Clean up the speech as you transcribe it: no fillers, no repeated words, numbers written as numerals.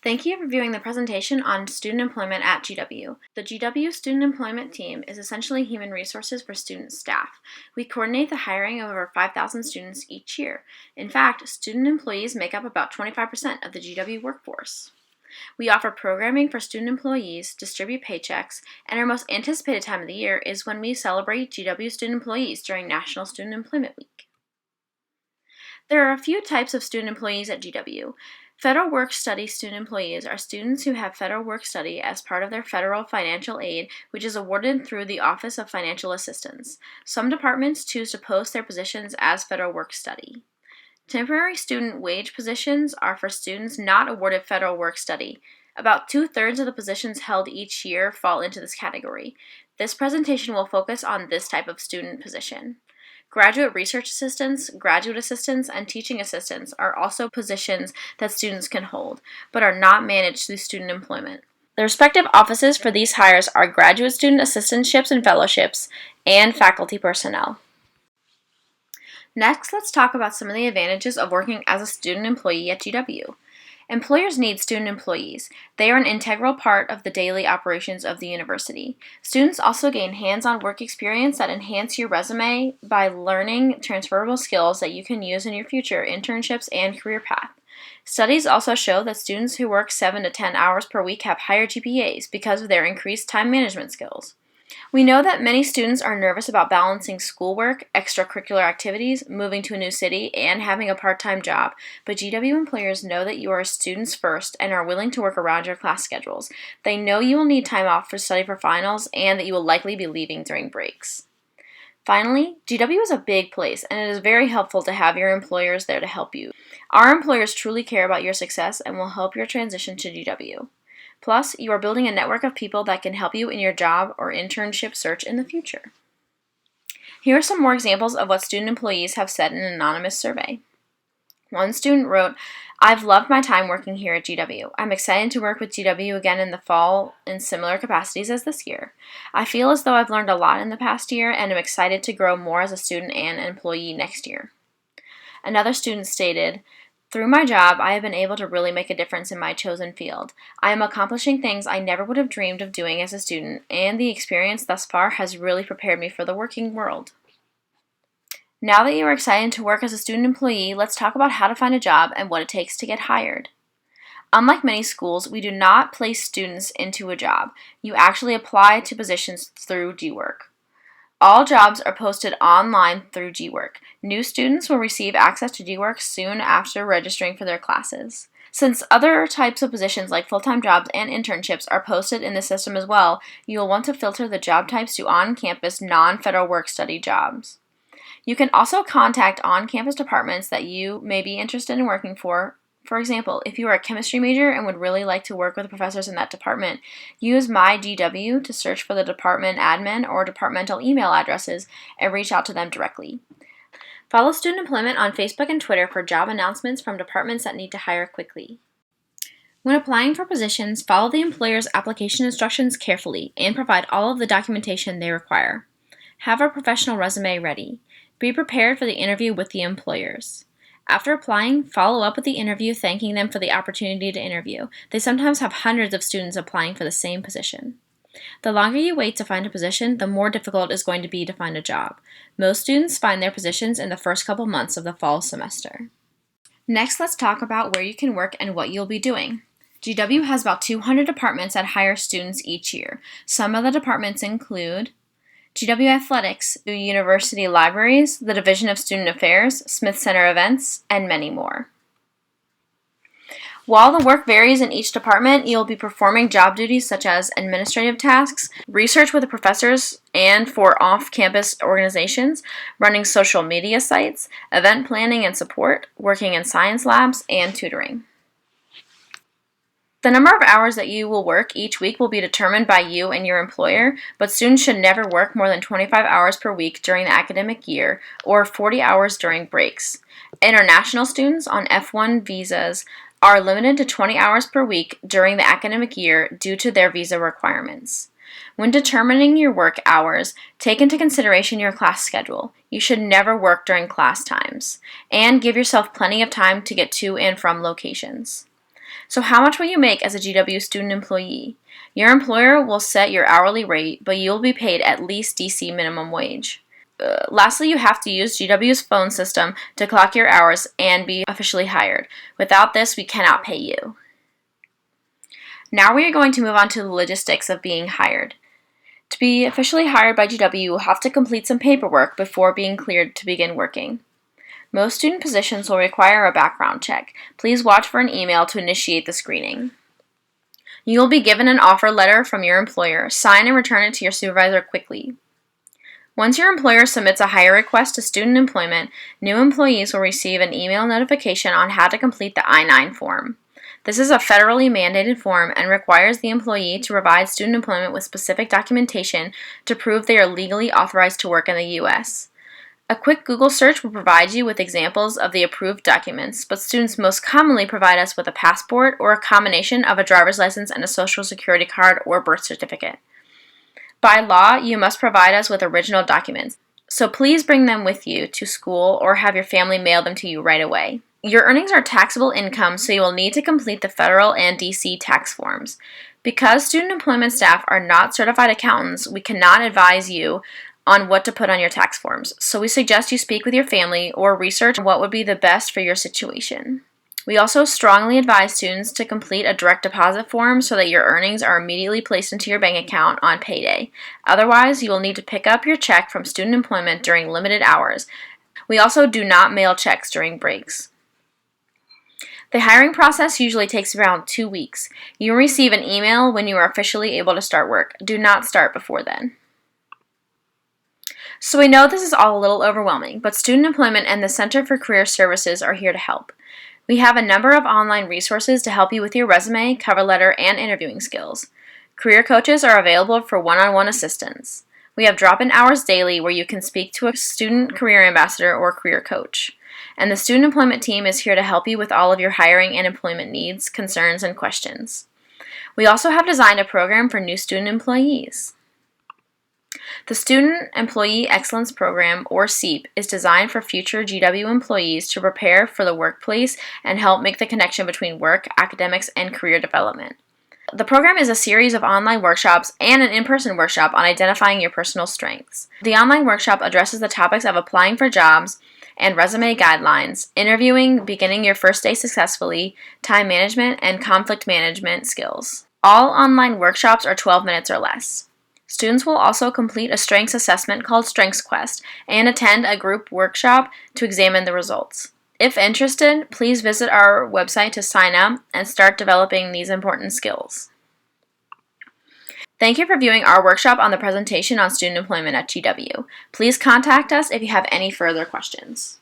Thank you for viewing the presentation on student employment at GW. The GW Student Employment Team is essentially human resources for student staff. We coordinate the hiring of over 5,000 students each year. In fact, student employees make up about 25% of the GW workforce. We offer programming for student employees, distribute paychecks, and our most anticipated time of the year is when we celebrate GW student employees during National Student Employment Week. There are a few types of student employees at GW. Federal Work Study student employees are students who have federal work study as part of their federal financial aid, which is awarded through the Office of Financial Assistance. Some departments choose to post their positions as federal work study. Temporary student wage positions are for students not awarded federal work study. About 2/3 of the positions held each year fall into this category. This presentation will focus on this type of student position. Graduate research assistants, graduate assistants, and teaching assistants are also positions that students can hold, but are not managed through student employment. The respective offices for these hires are graduate student assistantships and fellowships, and faculty personnel. Next, let's talk about some of the advantages of working as a student employee at GW. Employers need student employees. They are an integral part of the daily operations of the university. Students also gain hands-on work experience that enhance your resume by learning transferable skills that you can use in your future internships and career path. Studies also show that students who work 7 to 10 hours per week have higher GPAs because of their increased time management skills. We know that many students are nervous about balancing schoolwork, extracurricular activities, moving to a new city, and having a part-time job, but GW employers know that you are students first and are willing to work around your class schedules. They know you will need time off for study for finals and that you will likely be leaving during breaks. Finally, GW is a big place, and it is very helpful to have your employers there to help you. Our employers truly care about your success and will help your transition to GW. Plus, you are building a network of people that can help you in your job or internship search in the future. Here are some more examples of what student employees have said in an anonymous survey. One student wrote, "I've loved my time working here at GW. I'm excited to work with GW again in the fall in similar capacities as this year. I feel as though I've learned a lot in the past year and am excited to grow more as a student and employee next year." Another student stated, "Through my job, I have been able to really make a difference in my chosen field. I am accomplishing things I never would have dreamed of doing as a student, and the experience thus far has really prepared me for the working world." Now that you are excited to work as a student employee, let's talk about how to find a job and what it takes to get hired. Unlike many schools, we do not place students into a job. You actually apply to positions through GWork. All jobs are posted online through GWork. New students will receive access to GWork soon after registering for their classes. Since other types of positions like full-time jobs and internships are posted in the system as well, you will want to filter the job types to on-campus, non-federal work study jobs. You can also contact on-campus departments that you may be interested in working for. For example, if you are a chemistry major and would really like to work with professors in that department, use MyGW to search for the department admin or departmental email addresses and reach out to them directly. Follow Student Employment on Facebook and Twitter for job announcements from departments that need to hire quickly. When applying for positions, follow the employer's application instructions carefully and provide all of the documentation they require. Have a professional resume ready. Be prepared for the interview with the employers. After applying, follow up with the interview thanking them for the opportunity to interview. They sometimes have hundreds of students applying for the same position. The longer you wait to find a position, the more difficult it is going to be to find a job. Most students find their positions in the first couple months of the fall semester. Next, let's talk about where you can work and what you'll be doing. GW has about 200 departments that hire students each year. Some of the departments include GW Athletics, the University Libraries, the Division of Student Affairs, Smith Center Events, and many more. While the work varies in each department, you'll be performing job duties such as administrative tasks, research with the professors and for off-campus organizations, running social media sites, event planning and support, working in science labs, and tutoring. The number of hours that you will work each week will be determined by you and your employer, but students should never work more than 25 hours per week during the academic year or 40 hours during breaks. International students on F1 visas are limited to 20 hours per week during the academic year due to their visa requirements. When determining your work hours, take into consideration your class schedule. You should never work during class times, and give yourself plenty of time to get to and from locations. So how much will you make as a GW student employee? Your employer will set your hourly rate, but you'll be paid at least DC minimum wage. Lastly, you have to use GW's phone system to clock your hours and be officially hired. Without this, we cannot pay you. Now we are going to move on to the logistics of being hired. To be officially hired by GW, you will have to complete some paperwork before being cleared to begin working. Most student positions will require a background check. Please watch for an email to initiate the screening. You will be given an offer letter from your employer. Sign and return it to your supervisor quickly. Once your employer submits a hire request to student employment, new employees will receive an email notification on how to complete the I-9 form. This is a federally mandated form and requires the employee to provide student employment with specific documentation to prove they are legally authorized to work in the U.S. A quick Google search will provide you with examples of the approved documents, but students most commonly provide us with a passport or a combination of a driver's license and a social security card or birth certificate. By law, you must provide us with original documents, so please bring them with you to school or have your family mail them to you right away. Your earnings are taxable income, so you will need to complete the federal and DC tax forms. Because student employment staff are not certified accountants, we cannot advise you on what to put on your tax forms, so we suggest you speak with your family or research what would be the best for your situation. We also strongly advise students to complete a direct deposit form so that your earnings are immediately placed into your bank account on payday. Otherwise, you will need to pick up your check from student employment during limited hours. We also do not mail checks during breaks. The hiring process usually takes around 2 weeks. You will receive an email when you are officially able to start work. Do not start before then. So we know this is all a little overwhelming, but Student Employment and the Center for Career Services are here to help. We have a number of online resources to help you with your resume, cover letter, and interviewing skills. Career coaches are available for one-on-one assistance. We have drop-in hours daily where you can speak to a student career ambassador or career coach. And the Student Employment team is here to help you with all of your hiring and employment needs, concerns, and questions. We also have designed a program for new student employees. The Student Employee Excellence Program, or SEEP, is designed for future GW employees to prepare for the workplace and help make the connection between work, academics, and career development. The program is a series of online workshops and an in-person workshop on identifying your personal strengths. The online workshop addresses the topics of applying for jobs and resume guidelines, interviewing, beginning your first day successfully, time management, and conflict management skills. All online workshops are 12 minutes or less. Students will also complete a strengths assessment called Strengths Quest and attend a group workshop to examine the results. If interested, please visit our website to sign up and start developing these important skills. Thank you for viewing our workshop on the presentation on student employment at GW. Please contact us if you have any further questions.